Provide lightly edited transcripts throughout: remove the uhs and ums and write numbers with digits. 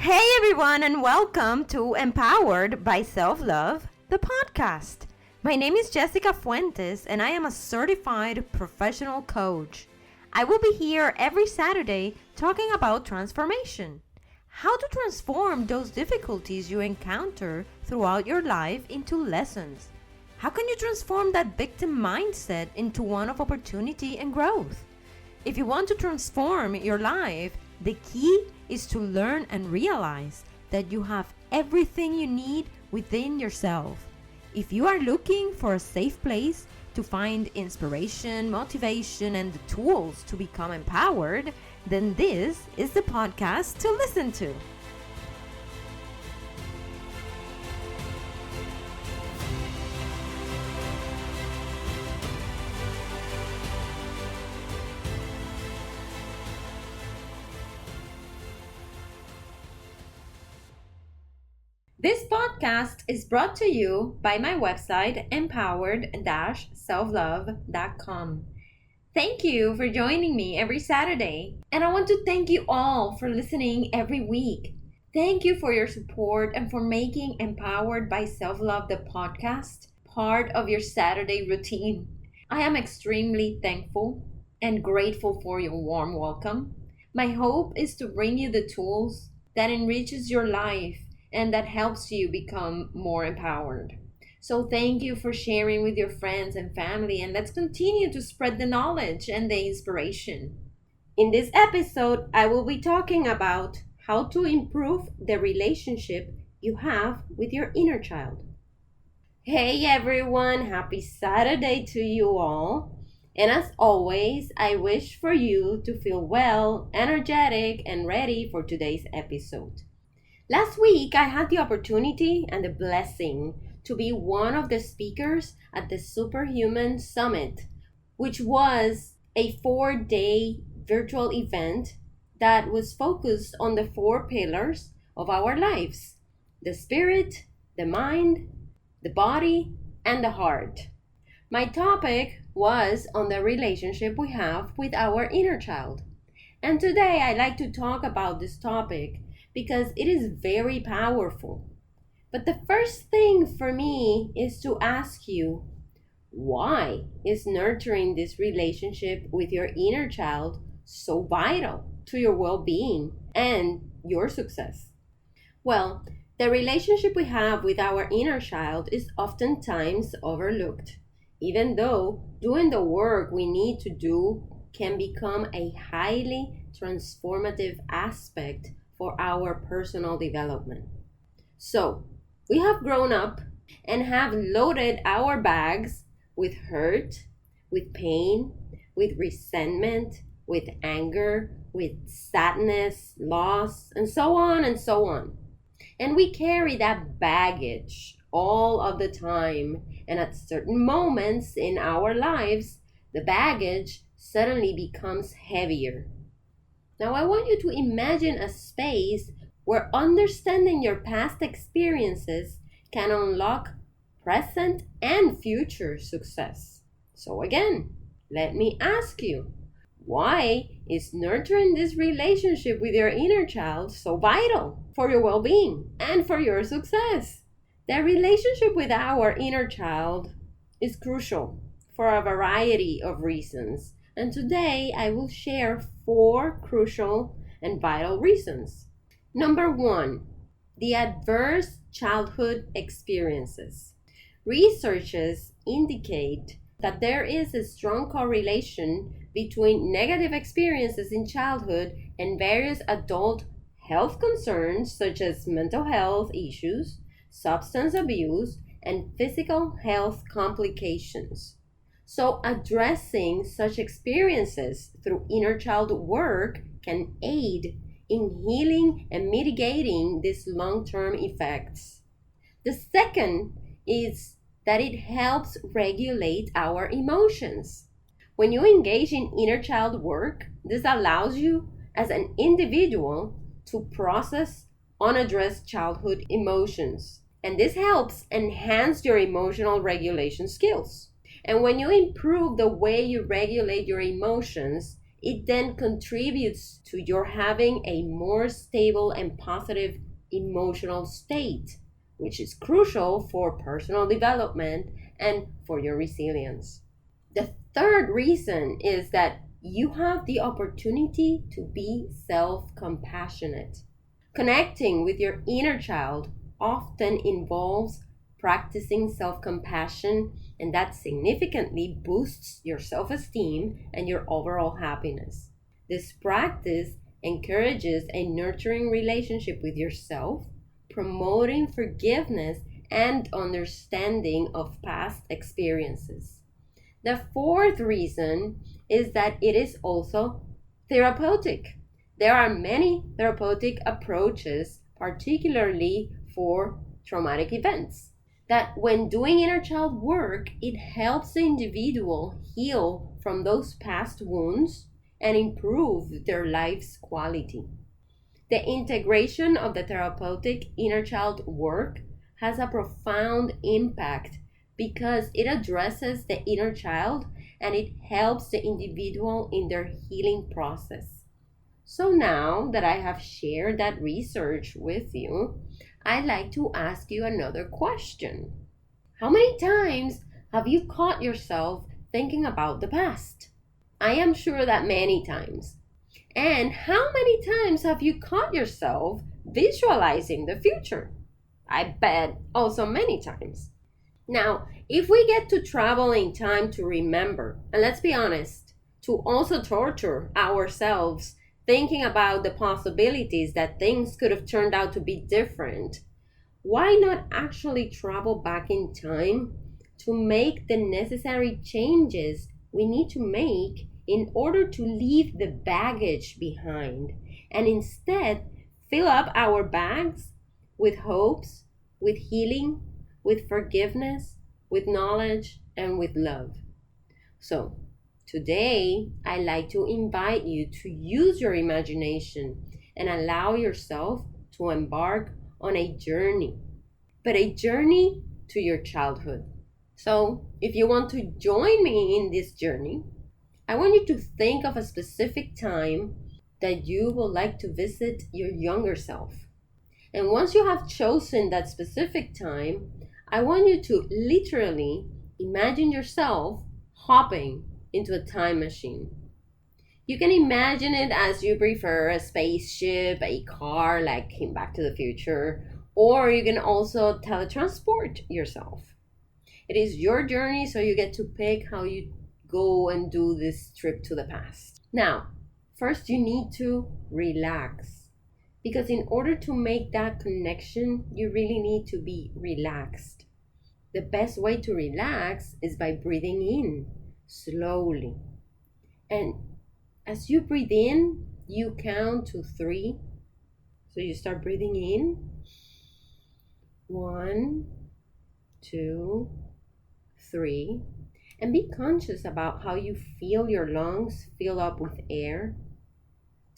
Hey everyone, and welcome to Empowered by Self-Love, the podcast. My name is Jessica Fuentes, and I am a certified professional coach. I will be here every Saturday talking about transformation. How to transform those difficulties you encounter throughout your life into lessons. How can you transform that victim mindset into one of opportunity and growth? If you want to transform your life, the key is to learn and realize that you have everything you need within yourself. If you are looking for a safe place to find inspiration, motivation, and the tools to become empowered, then this is the podcast to listen to. This podcast is brought to you by my website, Empowered-SelfLove.com. Thank you for joining me every Saturday. And I want to thank you all for listening every week. Thank you for your support and for making Empowered by Self-Love, the podcast, part of your Saturday routine. I am extremely thankful and grateful for your warm welcome. My hope is to bring you the tools that enriches your life and that helps you become more empowered. So thank you for sharing with your friends and family, and let's continue to spread the knowledge and the inspiration. In this episode, I will be talking about how to improve the relationship you have with your inner child. Hey everyone, happy Saturday to you all. And as always, I wish for you to feel well, energetic, and ready for today's episode. Last week, I had the opportunity and the blessing to be one of the speakers at the Superhuman Summit, which was a 4-day virtual event that was focused on the 4 pillars of our lives: the spirit, the mind, the body, and the heart. My topic was on the relationship we have with our inner child. And today, I'd like to talk about this topic because it is very powerful. But the first thing for me is to ask you, why is nurturing this relationship with your inner child so vital to your well-being and your success? Well, the relationship we have with our inner child is oftentimes overlooked, even though doing the work we need to do can become a highly transformative aspect for our personal development. So, we have grown up and have loaded our bags with hurt, with pain, with resentment, with anger, with sadness, loss, and so on and so on. And we carry that baggage all of the time, and at certain moments in our lives, the baggage suddenly becomes heavier. Now, I want you to imagine a space where understanding your past experiences can unlock present and future success. So again, let me ask you, why is nurturing this relationship with your inner child so vital for your well-being and for your success? The relationship with our inner child is crucial for a variety of reasons. And today I will share 4 crucial and vital reasons. Number 1, the adverse childhood experiences. Researchers indicate that there is a strong correlation between negative experiences in childhood and various adult health concerns such as mental health issues, substance abuse, and physical health complications. So addressing such experiences through inner child work can aid in healing and mitigating these long-term effects. The second is that it helps regulate our emotions. When you engage in inner child work, this allows you as an individual to process unaddressed childhood emotions. And this helps enhance your emotional regulation skills. And when you improve the way you regulate your emotions, it then contributes to your having a more stable and positive emotional state, which is crucial for personal development and for your resilience. The third reason is that you have the opportunity to be self compassionate. Connecting with your inner child often involves practicing self compassion, and that significantly boosts your self esteem and your overall happiness. This practice encourages a nurturing relationship with yourself, promoting forgiveness and understanding of past experiences. The fourth reason is that it is also therapeutic. There are many therapeutic approaches, particularly for traumatic events, that when doing inner child work, it helps the individual heal from those past wounds and improve their life's quality. The integration of the therapeutic inner child work has a profound impact because it addresses the inner child and it helps the individual in their healing process. So now that I have shared that research with you, I'd like to ask you another question. How many times have you caught yourself thinking about the past? I am sure that many times. And how many times have you caught yourself visualizing the future? I bet also many times. Now, if we get to travel in time to remember, and let's be honest, to also torture ourselves thinking about the possibilities that things could have turned out to be different, why not actually travel back in time to make the necessary changes we need to make in order to leave the baggage behind and instead fill up our bags with hopes, with healing, with forgiveness, with knowledge, and with love? So, today I'd like to invite you to use your imagination and allow yourself to embark on a journey, but a journey to your childhood. So, if you want to join me in this journey, I want you to think of a specific time that you would like to visit your younger self. And once you have chosen that specific time, I want you to literally imagine yourself hopping into a time machine. You can imagine it as you prefer, a spaceship, a car like in Back to the Future, or you can also teletransport yourself. It is your journey, so you get to pick how you go and do this trip to the past. Now, first you need to relax, because in order to make that connection, you really need to be relaxed. The best way to relax is by breathing in slowly. And as you breathe in, you count to 3. So you start breathing in. 1, 2, 3. And be conscious about how you feel your lungs fill up with air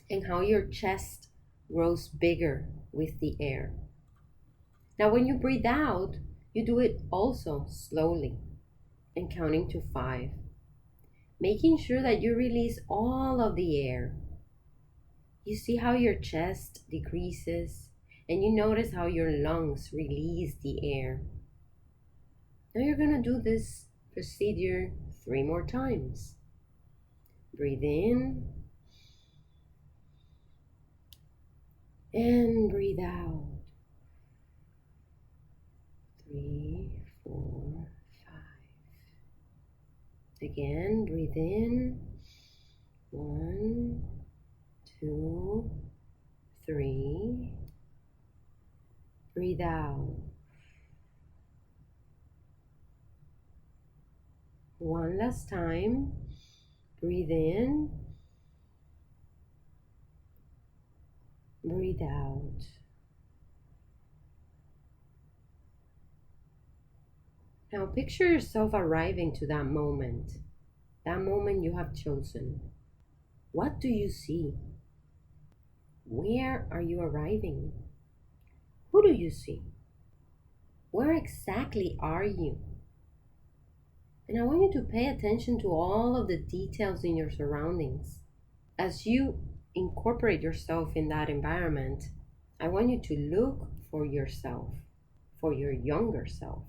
and how your chest grows bigger with the air. Now, when you breathe out, you do it also slowly and counting to 5, making sure that you release all of the air. You see how your chest decreases and you notice how your lungs release the air. Now you're going to do this procedure 3 more times. Breathe in and breathe out. 3, 4, 5. Again, breathe in. 1, 2, 3. Breathe out. 1 last time. Breathe in. Breathe out. Now picture yourself arriving to that moment you have chosen. What do you see? Where are you arriving? Who do you see? Where exactly are you? And I want you to pay attention to all of the details in your surroundings. As you incorporate yourself in that environment, I want you to look for yourself, for your younger self.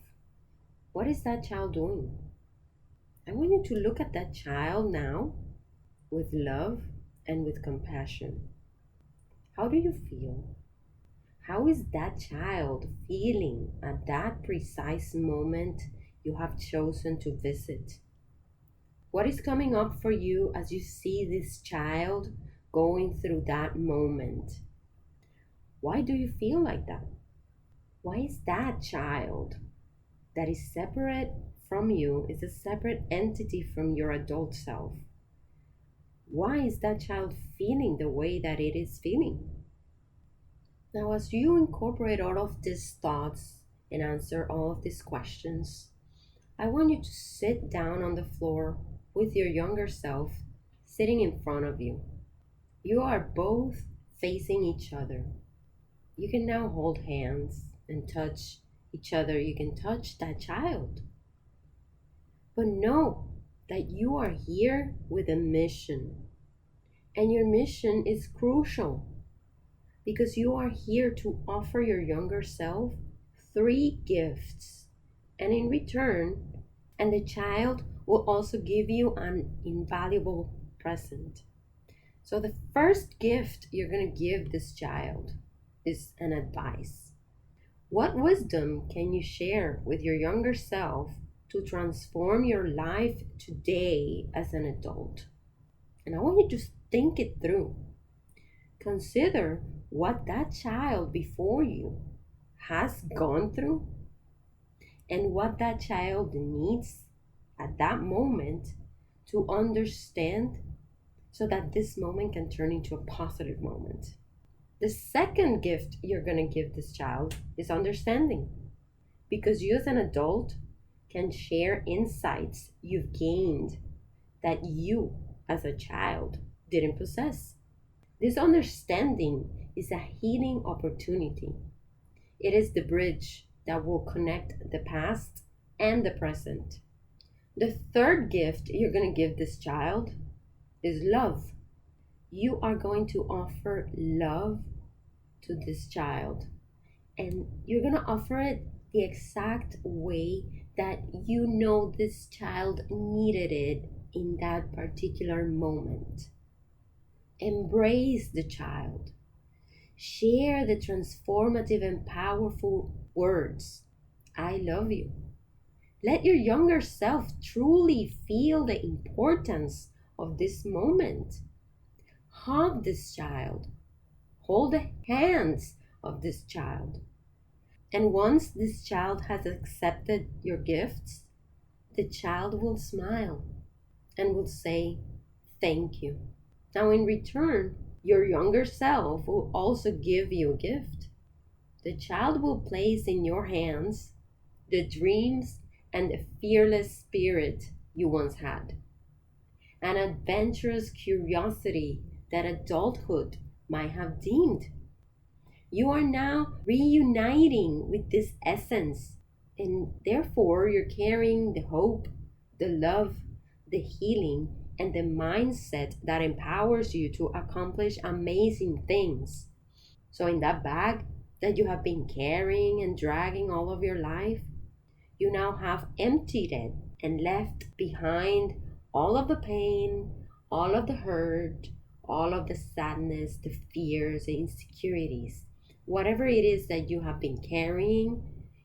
What is that child doing? I want you to look at that child now with love and with compassion. How do you feel? How is that child feeling at that precise moment you have chosen to visit? What is coming up for you as you see this child going through that moment? Why do you feel like that? Why is that child that is separate from you, is a separate entity from your adult self? Why is that child feeling the way that it is feeling? Now, as you incorporate all of these thoughts and answer all of these questions, I want you to sit down on the floor with your younger self sitting in front of you. You are both facing each other. You can now hold hands and touch each other. You can touch that child. But know that you are here with a mission. And your mission is crucial because you are here to offer your younger self 3 gifts. And in return, and the child will also give you an invaluable present. So the first gift you're going to give this child is an advice. What wisdom can you share with your younger self to transform your life today as an adult? And I want you to think it through. Consider what that child before you has gone through and what that child needs at that moment to understand so that this moment can turn into a positive moment. The second gift you're going to give this child is understanding, because you as an adult can share insights you've gained that you as a child didn't possess. This understanding is a healing opportunity. It is the bridge that will connect the past and the present. The third gift you're going to give this child is love. You are going to offer love to this child, and you're going to offer it the exact way that you know this child needed it in that particular moment. Embrace the child. Share the transformative and powerful words, I love you. Let your younger self truly feel the importance of this moment. Hug this child. Hold the hands of this child. And once this child has accepted your gifts, the child will smile and will say, thank you. Now, in return, your younger self will also give you a gift. The child will place in your hands the dreams and the fearless spirit you once had, an adventurous curiosity that adulthood might have dimmed. You are now reuniting with this essence, and therefore you're carrying the hope, the love, the healing, and the mindset that empowers you to accomplish amazing things. So in that bag that you have been carrying and dragging all of your life, you now have emptied it and left behind all of the pain, all of the hurt, all of the sadness, the fears, the insecurities. Whatever it is that you have been carrying,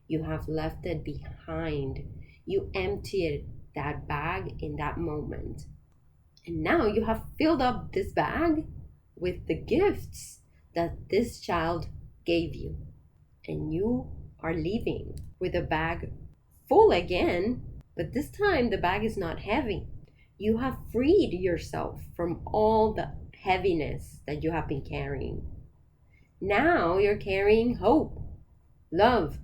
you have left it behind. You emptied that bag in that moment. And now you have filled up this bag with the gifts that this child gave you. And you are leaving with a bag full again, but this time the bag is not heavy. You have freed yourself from all the heaviness that you have been carrying. Now you're carrying hope, love,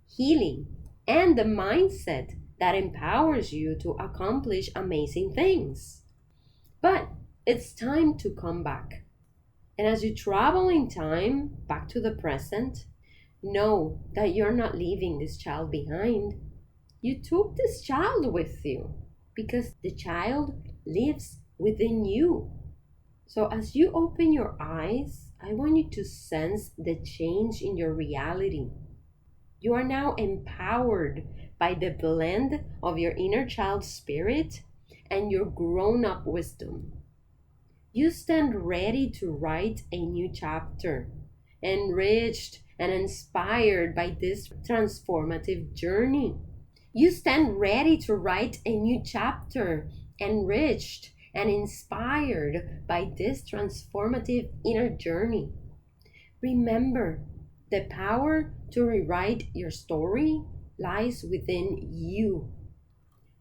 healing, and the mindset that empowers you to accomplish amazing things. But it's time to come back. And as you travel in time back to the present, know that you're not leaving this child behind. You took this child with you because the child lives within you. So as you open your eyes, I want you to sense the change in your reality. You are now empowered by the blend of your inner child spirit and your grown up wisdom. You stand ready to write a new chapter, enriched and inspired by this transformative journey. You stand ready to write a new chapter, enriched and inspired by this transformative inner journey. Remember, the power to rewrite your story lies within you.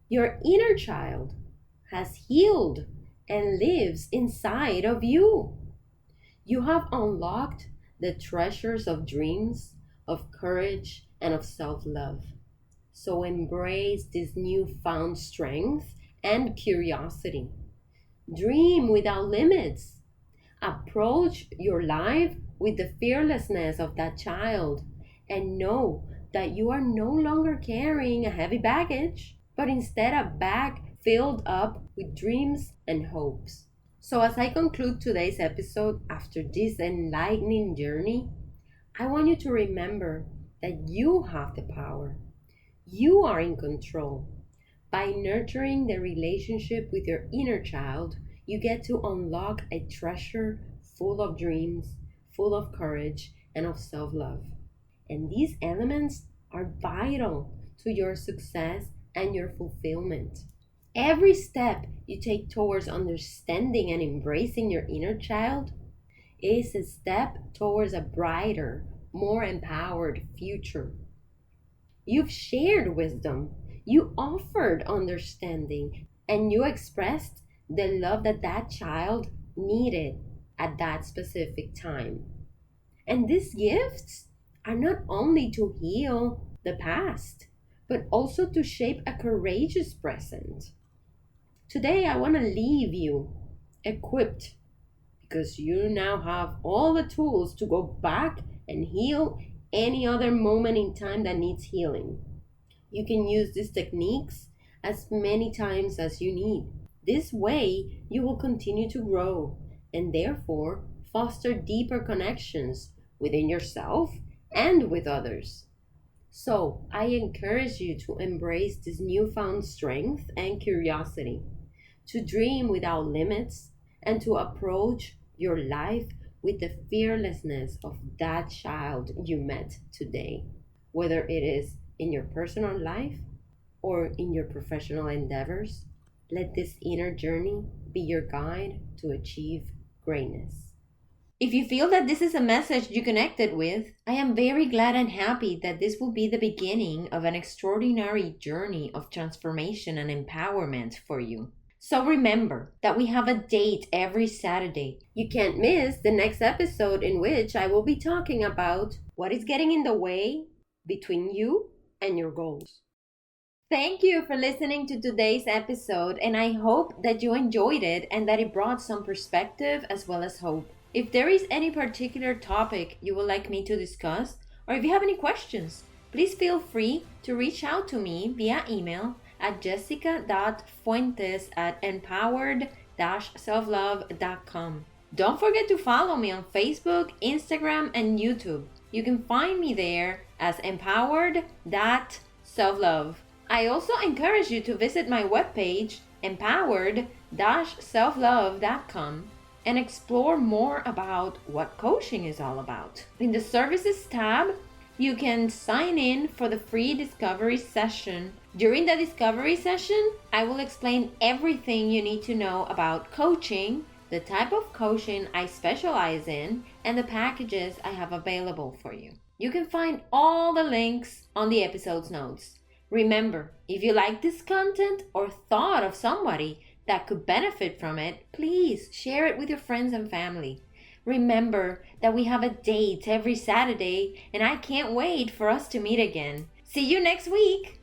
Your inner child has healed and lives inside of you. You have unlocked the treasures of dreams, of courage, and of self love. So embrace this newfound strength and curiosity. Dream without limits. Approach your life with the fearlessness of that child and know that you are no longer carrying a heavy baggage, but instead a bag filled up with dreams and hopes. So, as I conclude today's episode after this enlightening journey, I want you to remember that you have the power. You are in control. By nurturing the relationship with your inner child, you get to unlock a treasure full of dreams, full of courage, and of self love. And these elements are vital to your success and your fulfillment. Every step you take towards understanding and embracing your inner child is a step towards a brighter, more empowered future. You've shared wisdom, you offered understanding, and you expressed the love that that child needed at that specific time. And these gifts are not only to heal the past, but also to shape a courageous present. Today, I want to leave you equipped because you now have all the tools to go back and heal any other moment in time that needs healing. You can use these techniques as many times as you need. This way, you will continue to grow and therefore foster deeper connections within yourself and with others. So, I encourage you to embrace this newfound strength and curiosity, to dream without limits, and to approach your life with the fearlessness of that child you met today, whether it is in your personal life or in your professional endeavors. Let this inner journey be your guide to achieve greatness. If you feel that this is a message you connected with, I am very glad and happy that this will be the beginning of an extraordinary journey of transformation and empowerment for you. So remember that we have a date every Saturday. You can't miss the next episode in which I will be talking about what is getting in the way between you and your goals. Thank you for listening to today's episode, and I hope that you enjoyed it and that it brought some perspective as well as hope. If there is any particular topic you would like me to discuss, or if you have any questions, please feel free to reach out to me via email at jessica.fuentes@empowered-selflove.com. Don't forget to follow me on Facebook, Instagram, and YouTube. You can find me there as empowered.selflove. I also encourage you to visit my webpage, empowered-selflove.com, and explore more about what coaching is all about. In the Services tab, you can sign in for the free discovery session. During the discovery session, I will explain everything you need to know about coaching, the type of coaching I specialize in, and the packages I have available for you. You can find all the links on the episode's notes. Remember, if you like this content or thought of somebody that could benefit from it, please share it with your friends and family. Remember that we have a date every Saturday, and I can't wait for us to meet again. See you next week!